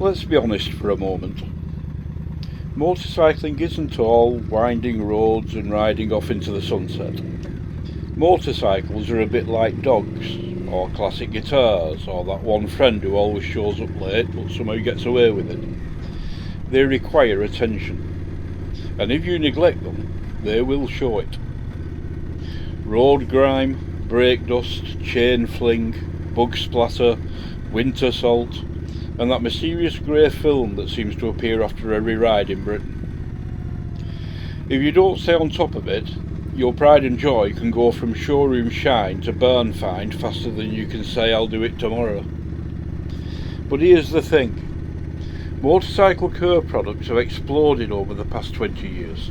Let's be honest for a moment. Motorcycling isn't all winding roads and riding off into the sunset. Motorcycles are a bit like dogs, or classic guitars, or that one friend who always shows up late but somehow gets away with it. They require attention, and if you neglect them, they will show it. Road grime, brake dust, chain fling, bug splatter, winter salt, and that mysterious grey film that seems to appear after every ride in Britain. If you don't stay on top of it, your pride and joy can go from showroom shine to burn find faster than you can say I'll do it tomorrow. But here's the thing. Motorcycle care products have exploded over the past 20 years.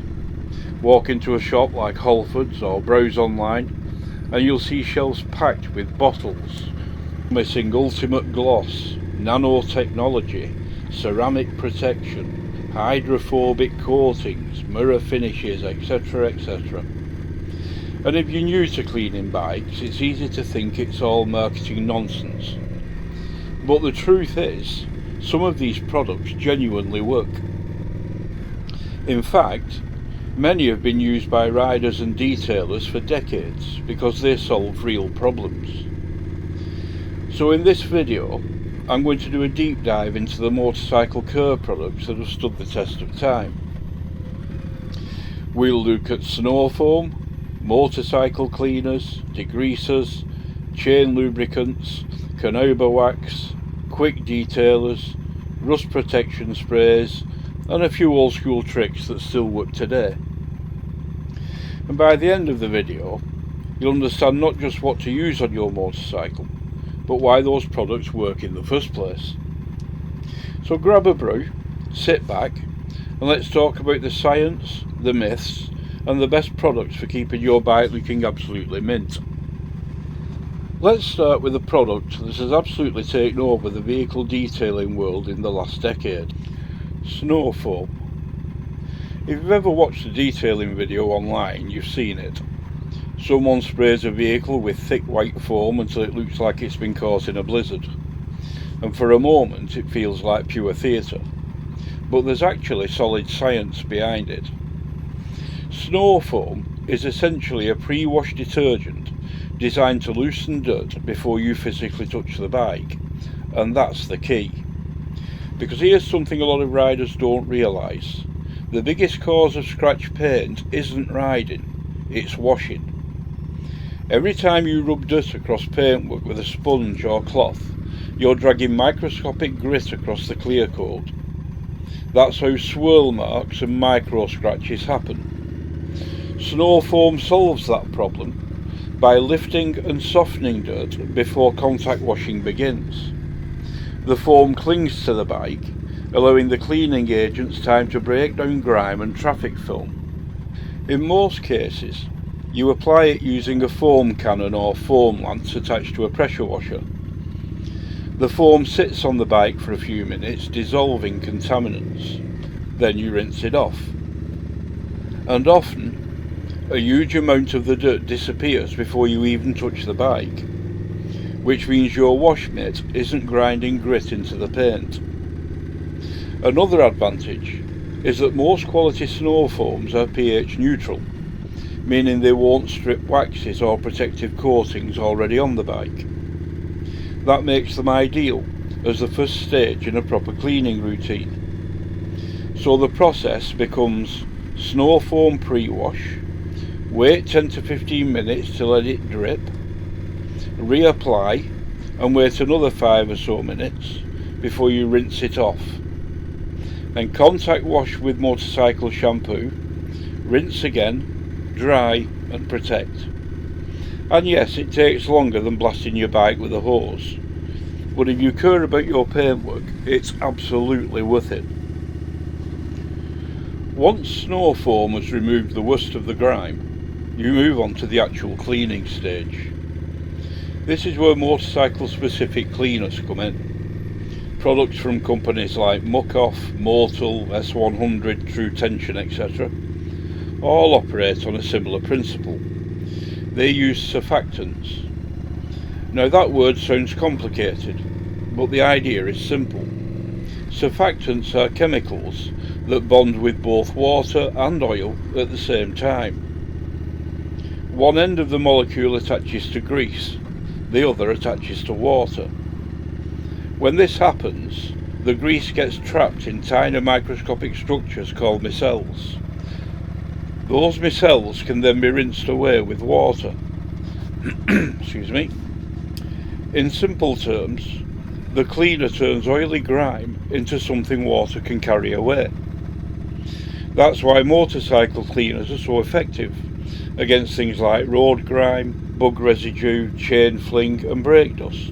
Walk into a shop like Halfords or browse online and you'll see shelves packed with bottles missing ultimate gloss, nanotechnology, ceramic protection, hydrophobic coatings, mirror finishes, etc, etc. And if you're new to cleaning bikes, it's easy to think it's all marketing nonsense. But the truth is, some of these products genuinely work. In fact, many have been used by riders and detailers for decades because they solve real problems. So in this video, I'm going to do a deep dive into the motorcycle care products that have stood the test of time. We'll look at snow foam, motorcycle cleaners, degreasers, chain lubricants, carnauba wax, quick detailers, rust protection sprays, and a few old school tricks that still work today. And by the end of the video, you'll understand not just what to use on your motorcycle, but why those products work in the first place. So grab a brew, sit back, and let's talk about the science, the myths, and the best products for keeping your bike looking absolutely mint. Let's start with a product that has absolutely taken over the vehicle detailing world in the last decade: snow foam. If you've ever watched a detailing video online, you've seen it. Someone sprays a vehicle with thick white foam until it looks like it's been caught in a blizzard, and for a moment it feels like pure theatre, but there's actually solid science behind it. Snow foam is essentially a pre-wash detergent designed to loosen dirt before you physically touch the bike, and that's the key. Because here's something a lot of riders don't realise: the biggest cause of scratch paint isn't riding, it's washing. Every time you rub dirt across paintwork with a sponge or cloth, you're dragging microscopic grit across the clear coat. That's how swirl marks and micro scratches happen. Snow foam solves that problem by lifting and softening dirt before contact washing begins. The foam clings to the bike, allowing the cleaning agents time to break down grime and traffic film. In most cases, you apply it using a foam cannon or foam lance attached to a pressure washer. The foam sits on the bike for a few minutes, dissolving contaminants. Then you rinse it off. And often, a huge amount of the dirt disappears before you even touch the bike, which means your wash mitt isn't grinding grit into the paint. Another advantage is that most quality snow foams are pH neutral, meaning they won't strip waxes or protective coatings already on the bike. That makes them ideal as the first stage in a proper cleaning routine. So the process becomes snow foam pre-wash, wait 10 to 15 minutes to let it drip, reapply and wait another 5 or so minutes before you rinse it off. Then contact wash with motorcycle shampoo, rinse again, dry and protect. And yes, it takes longer than blasting your bike with a hose, but if you care about your paintwork, it's absolutely worth it. Once snow foam has removed the worst of the grime, you move on to the actual cleaning stage. This is where motorcycle specific cleaners come in. Products from companies like Muck-Off, Mortal, S100, True Tension, etc. all operate on a similar principle. They use surfactants. Now that word sounds complicated, but the idea is simple. Surfactants are chemicals that bond with both water and oil at the same time. One end of the molecule attaches to grease, the other attaches to water. When this happens, the grease gets trapped in tiny microscopic structures called micelles. Those micelles can then be rinsed away with water. Excuse me. In simple terms, the cleaner turns oily grime into something water can carry away. That's why motorcycle cleaners are so effective against things like road grime, bug residue, chain fling and brake dust.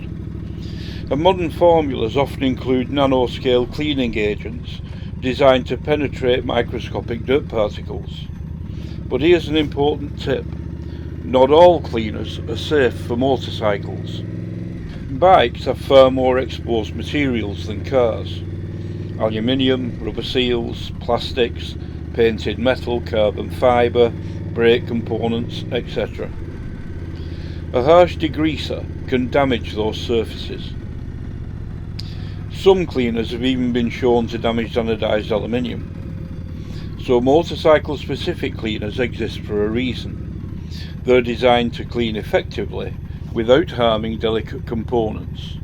And modern formulas often include nanoscale cleaning agents designed to penetrate microscopic dirt particles. But here's an important tip. Not all cleaners are safe for motorcycles. Bikes have far more exposed materials than cars. Aluminium, rubber seals, plastics, painted metal, carbon fibre, brake components, etc. A harsh degreaser can damage those surfaces. Some cleaners have even been shown to damage anodised aluminium. So motorcycle-specific cleaners exist for a reason. They're designed to clean effectively without harming delicate components.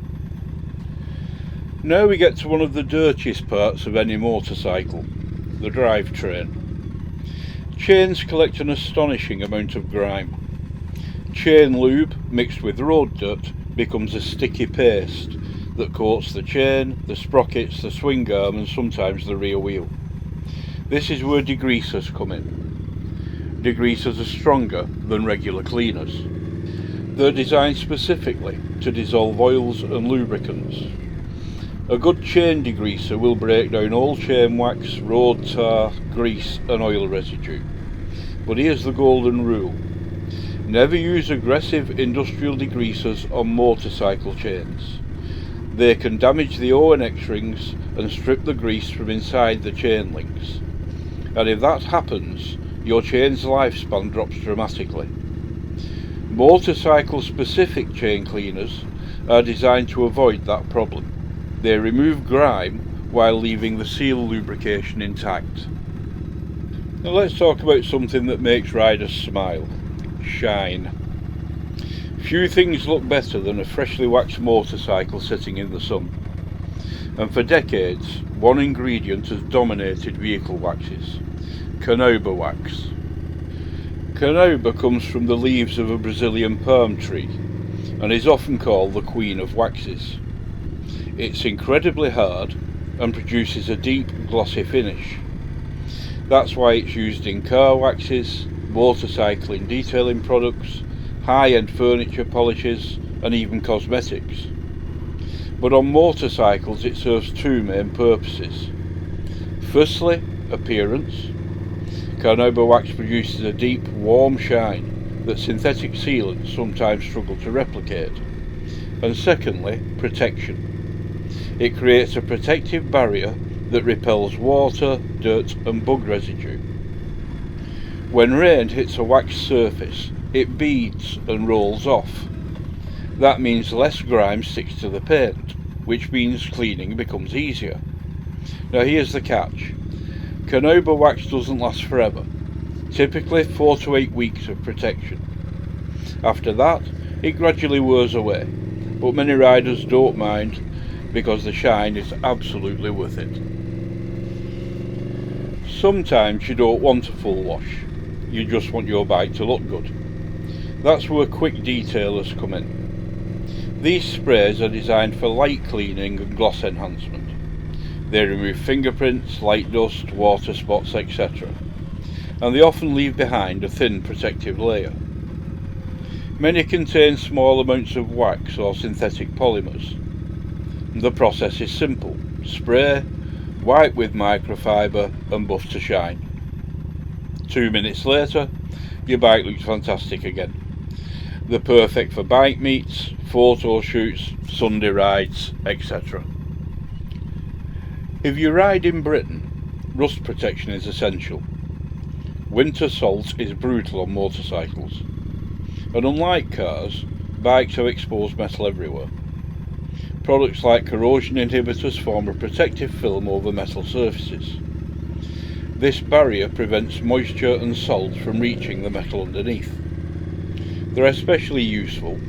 Now we get to one of the dirtiest parts of any motorcycle, the drivetrain. Chains collect an astonishing amount of grime. Chain lube mixed with road dirt becomes a sticky paste that coats the chain, the sprockets, the swing arm and sometimes the rear wheel. This is where degreasers come in. Degreasers are stronger than regular cleaners. They're designed specifically to dissolve oils and lubricants. A good chain degreaser will break down all chain wax, road tar, grease and oil residue. But here's the golden rule. Never use aggressive industrial degreasers on motorcycle chains. They can damage the O&X rings and strip the grease from inside the chain links. And if that happens, your chain's lifespan drops dramatically. Motorcycle-specific chain cleaners are designed to avoid that problem. They remove grime while leaving the seal lubrication intact. Now let's talk about something that makes riders smile: shine. Few things look better than a freshly waxed motorcycle sitting in the sun. And for decades, one ingredient has dominated vehicle waxes: carnauba wax. Carnauba comes from the leaves of a Brazilian palm tree and is often called the queen of waxes. It's incredibly hard and produces a deep, glossy finish. That's why it's used in car waxes, motorcycling detailing products, high-end furniture polishes and even cosmetics. But on motorcycles it serves two main purposes. Firstly, appearance. Carnauba wax produces a deep, warm shine that synthetic sealants sometimes struggle to replicate. And secondly, protection. It creates a protective barrier that repels water, dirt and bug residue. When rain hits a waxed surface, it beads and rolls off. That means less grime sticks to the paint, which means cleaning becomes easier. Now here's the catch. Carnauba wax doesn't last forever, typically 4 to 8 weeks of protection. After that, it gradually wears away, but many riders don't mind because the shine is absolutely worth it. Sometimes you don't want a full wash, you just want your bike to look good. That's where quick detailers come in. These sprays are designed for light cleaning and gloss enhancement. They remove fingerprints, light dust, water spots, etc. And they often leave behind a thin protective layer. Many contain small amounts of wax or synthetic polymers. The process is simple: spray, wipe with microfiber and buff to shine. 2 minutes later, your bike looks fantastic again. They're perfect for bike meets, photo shoots, Sunday rides, etc. If you ride in Britain, rust protection is essential. Winter salt is brutal on motorcycles, and unlike cars, bikes have exposed metal everywhere. Products like corrosion inhibitors form a protective film over metal surfaces. This barrier prevents moisture and salt from reaching the metal underneath. They're especially useful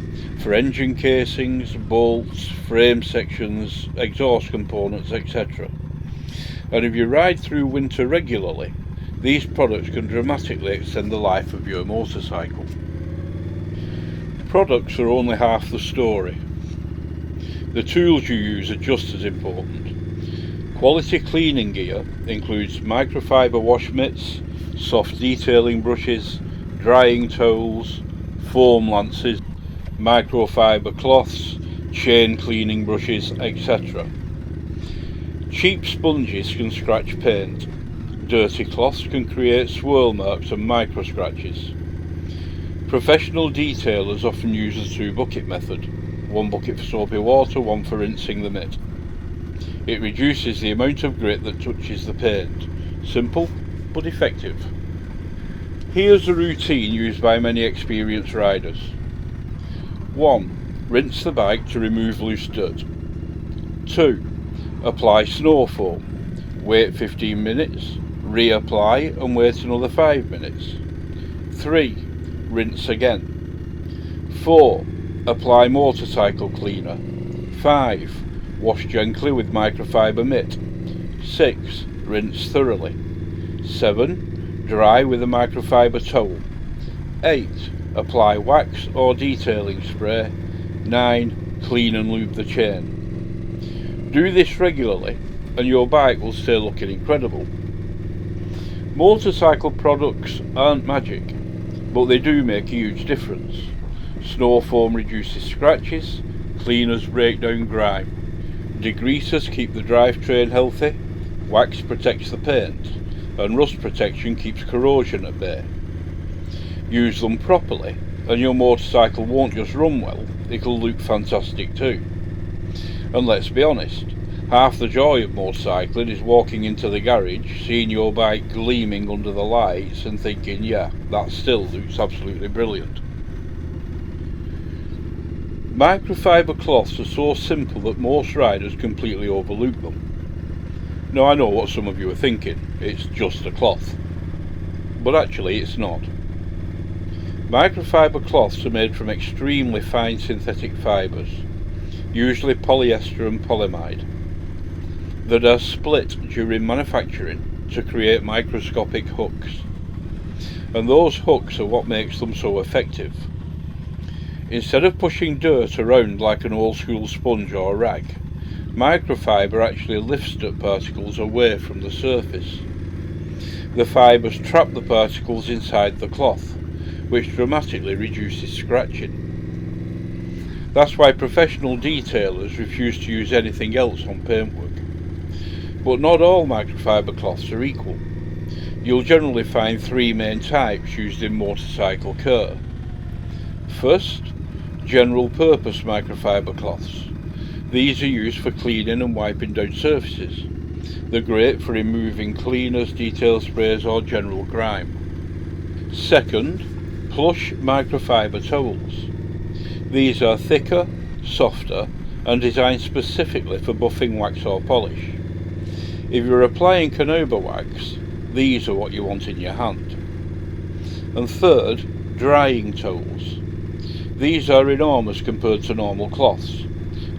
for engine casings, bolts, frame sections, exhaust components, etc. And if you ride through winter regularly, these products can dramatically extend the life of your motorcycle. Products are only half the story. The tools you use are just as important. Quality cleaning gear includes microfiber wash mitts, soft detailing brushes, drying towels, foam lances, microfiber cloths, chain cleaning brushes, etc. Cheap sponges can scratch paint. Dirty cloths can create swirl marks and micro scratches. Professional detailers often use the 2-bucket method. 1 bucket for soapy water, 1 for rinsing the mitt. It reduces the amount of grit that touches the paint. Simple, but effective. Here's a routine used by many experienced riders. 1. Rinse the bike to remove loose dirt. 2. Apply snow foam. Wait 15 minutes, reapply and wait another 5 minutes. 3. Rinse again. 4. Apply motorcycle cleaner. 5. Wash gently with microfiber mitt. 6. Rinse thoroughly. 7. Dry with a microfiber towel. 8. Apply wax or detailing spray. 9. Clean and lube the chain. Do this regularly and your bike will stay looking incredible. Motorcycle products aren't magic, but they do make a huge difference. Snow foam reduces scratches, cleaners break down grime, degreasers keep the drivetrain healthy, wax protects the paint, and rust protection keeps corrosion at bay. Use them properly and your motorcycle won't just run well, it'll look fantastic too. And let's be honest, half the joy of motorcycling is walking into the garage, seeing your bike gleaming under the lights and thinking, yeah, that still looks absolutely brilliant. Microfiber cloths are so simple that most riders completely overlook them. Now I know what some of you are thinking, it's just a cloth. But actually it's not. Microfiber cloths are made from extremely fine synthetic fibres, usually polyester and polyamide, that are split during manufacturing to create microscopic hooks. And those hooks are what makes them so effective. Instead of pushing dirt around like an old school sponge or rag, microfiber actually lifts dirt particles away from the surface. The fibres trap the particles inside the cloth, which dramatically reduces scratching. That's why professional detailers refuse to use anything else on paintwork. But not all microfiber cloths are equal. You'll generally find 3 main types used in motorcycle care. First, general purpose microfiber cloths. These are used for cleaning and wiping down surfaces. They're great for removing cleaners, detail sprays or general grime. Second, plush microfiber towels. These are thicker, softer and designed specifically for buffing wax or polish. If you're applying carnauba wax, these are what you want in your hand. And third, drying towels. These are enormous compared to normal cloths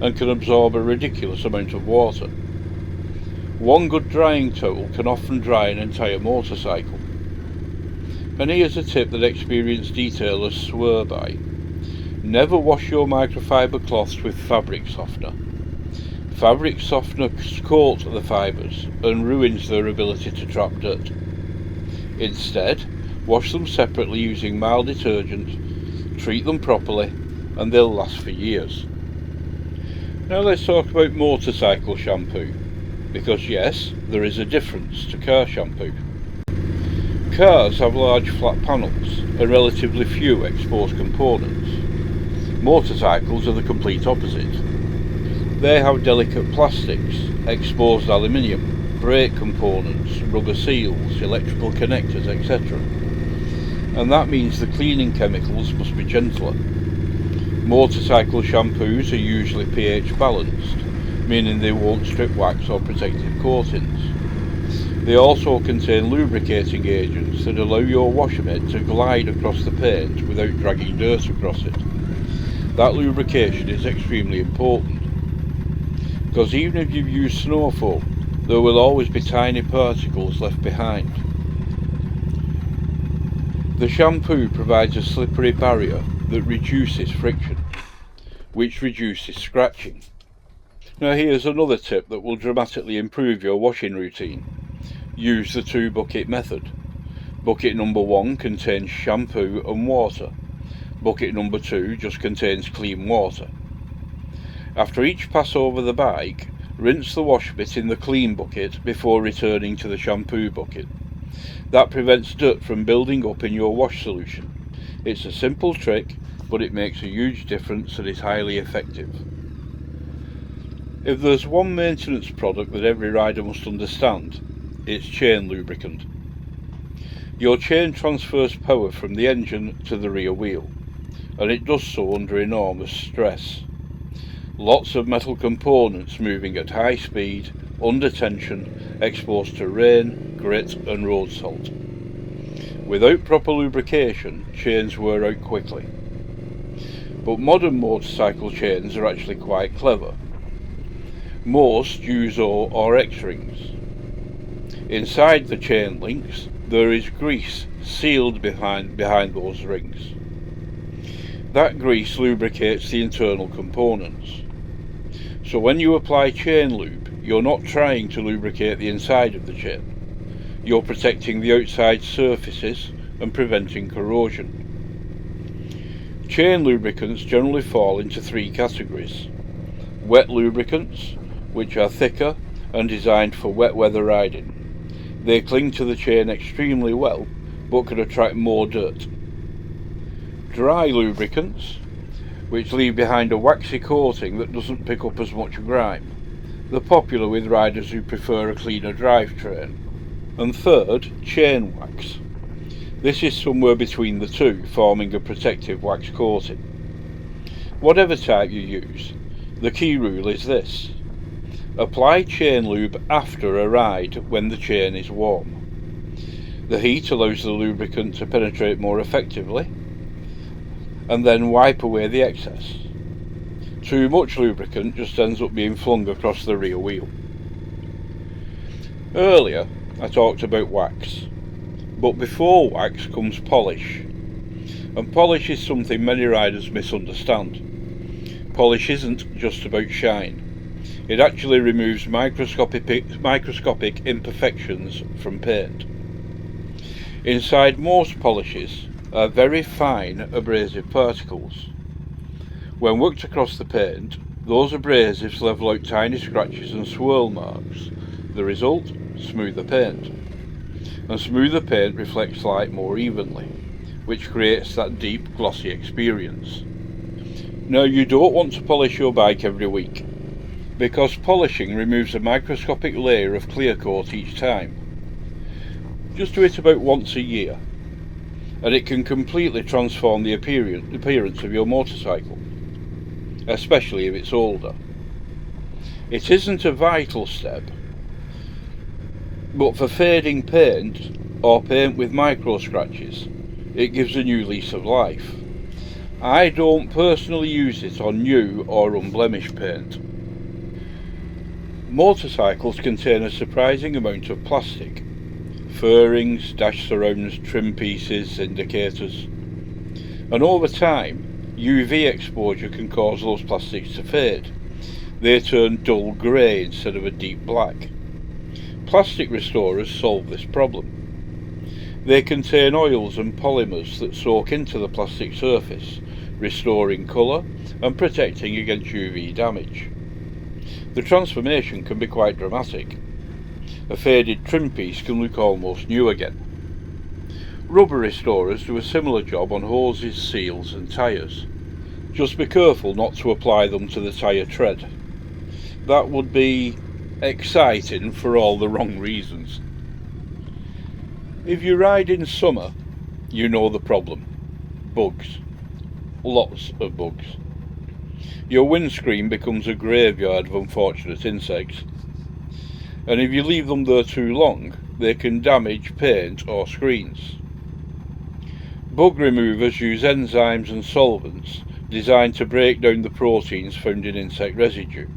and can absorb a ridiculous amount of water. One good drying towel can often dry an entire motorcycle. And here's a tip that experienced detailers swear by. Never wash your microfiber cloths with fabric softener. Fabric softener coats the fibres and ruins their ability to trap dirt. Instead, wash them separately using mild detergent, treat them properly, and they'll last for years. Now let's talk about motorcycle shampoo, because yes, there is a difference to car shampoo. Cars have large flat panels and relatively few exposed components. Motorcycles are the complete opposite. They have delicate plastics, exposed aluminium, brake components, rubber seals, electrical connectors, etc. And that means the cleaning chemicals must be gentler. Motorcycle shampoos are usually pH balanced, meaning they won't strip wax or protective coatings. They also contain lubricating agents that allow your washer mitt to glide across the paint without dragging dirt across it. That lubrication is extremely important, because even if you've used snow foam, there will always be tiny particles left behind. The shampoo provides a slippery barrier that reduces friction, which reduces scratching. Now here's another tip that will dramatically improve your washing routine. Use the 2-bucket method. Bucket number 1 contains shampoo and water. Bucket number 2 just contains clean water. After each pass over the bike, rinse the wash bit in the clean bucket before returning to the shampoo bucket. That prevents dirt from building up in your wash solution. It's a simple trick, but it makes a huge difference and is highly effective. If there's one maintenance product that every rider must understand, it's chain lubricant. Your chain transfers power from the engine to the rear wheel, and it does so under enormous stress. Lots of metal components moving at high speed, under tension, exposed to rain, grit and road salt. Without proper lubrication, chains wear out quickly. But modern motorcycle chains are actually quite clever. Most use O or X-rings. Inside the chain links there is grease sealed behind those rings. That grease lubricates the internal components. So when you apply chain lube, you're not trying to lubricate the inside of the chain. You're protecting the outside surfaces and preventing corrosion. Chain lubricants generally fall into 3 categories. Wet lubricants, which are thicker and designed for wet weather riding. They cling to the chain extremely well, but can attract more dirt. Dry lubricants, which leave behind a waxy coating that doesn't pick up as much grime. They're popular with riders who prefer a cleaner drivetrain. And third, chain wax. This is somewhere between the two, forming a protective wax coating. Whatever type you use, the key rule is this: apply chain lube after a ride when the chain is warm. The heat allows the lubricant to penetrate more effectively, and then wipe away the excess. Too much lubricant just ends up being flung across the rear wheel. Earlier I talked about wax, but before wax comes polish, and polish is something many riders misunderstand. Polish isn't just about shine. It actually removes microscopic imperfections from paint. Inside most polishes are very fine abrasive particles. When worked across the paint, those abrasives level out tiny scratches and swirl marks. The result? Smoother paint. And smoother paint reflects light more evenly, which creates that deep, glossy experience. Now, you don't want to polish your bike every week, because polishing removes a microscopic layer of clear coat each time. Just do it about once a year, and it can completely transform the appearance of your motorcycle, especially if it's older. It isn't a vital step, but for fading paint or paint with micro scratches, it gives a new lease of life. I don't personally use it on new or unblemished paint. Motorcycles contain a surprising amount of plastic: fairings, dash surrounds, trim pieces, indicators. And over time, UV exposure can cause those plastics to fade. They turn dull grey instead of a deep black. Plastic restorers solve this problem. They contain oils and polymers that soak into the plastic surface, restoring colour and protecting against UV damage. The transformation can be quite dramatic. A faded trim piece can look almost new again. Rubber restorers do a similar job on hoses, seals and tyres. Just be careful not to apply them to the tyre tread. That would be exciting for all the wrong reasons. If you ride in summer, you know the problem. Bugs. Lots of bugs. Your windscreen becomes a graveyard of unfortunate insects, and if you leave them there too long, they can damage paint or screens. Bug removers use enzymes and solvents designed to break down the proteins found in insect residue.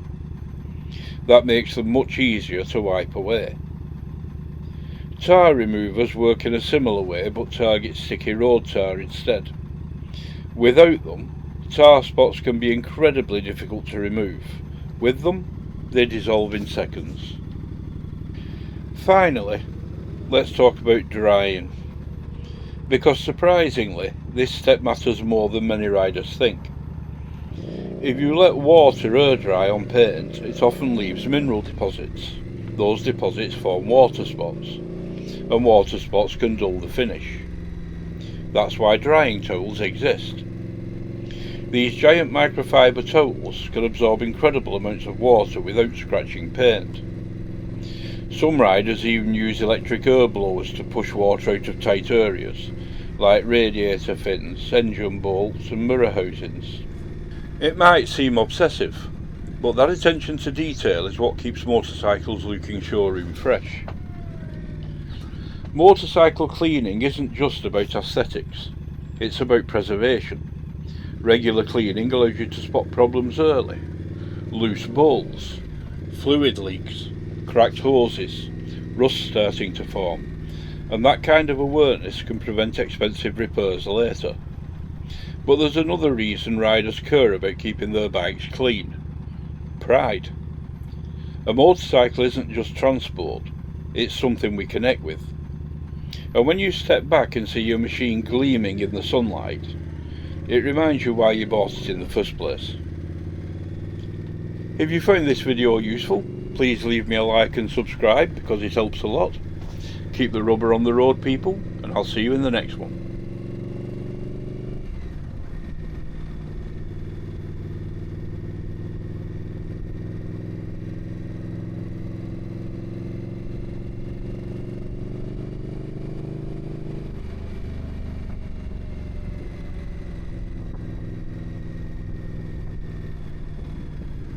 That makes them much easier to wipe away. Tar removers work in a similar way but target sticky road tar instead. Without them, tar spots can be incredibly difficult to remove. With them, they dissolve in seconds. Finally, let's talk about drying. Because surprisingly, this step matters more than many riders think. If you let water air dry on paint, it often leaves mineral deposits. Those deposits form water spots, and water spots can dull the finish. That's why drying towels exist. These giant microfiber towels can absorb incredible amounts of water without scratching paint. Some riders even use electric air blowers to push water out of tight areas, like radiator fins, engine bolts and mirror housings. It might seem obsessive, but that attention to detail is what keeps motorcycles looking showroom fresh. Motorcycle cleaning isn't just about aesthetics, it's about preservation. Regular cleaning allows you to spot problems early. Loose bolts, fluid leaks, cracked hoses, rust starting to form, and that kind of awareness can prevent expensive repairs later. But there's another reason riders care about keeping their bikes clean: pride. A motorcycle isn't just transport, it's something we connect with. And when you step back and see your machine gleaming in the sunlight, it reminds you why you bought it in the first place. If you found this video useful, please leave me a like and subscribe because it helps a lot. Keep the rubber on the road, people, and I'll see you in the next one.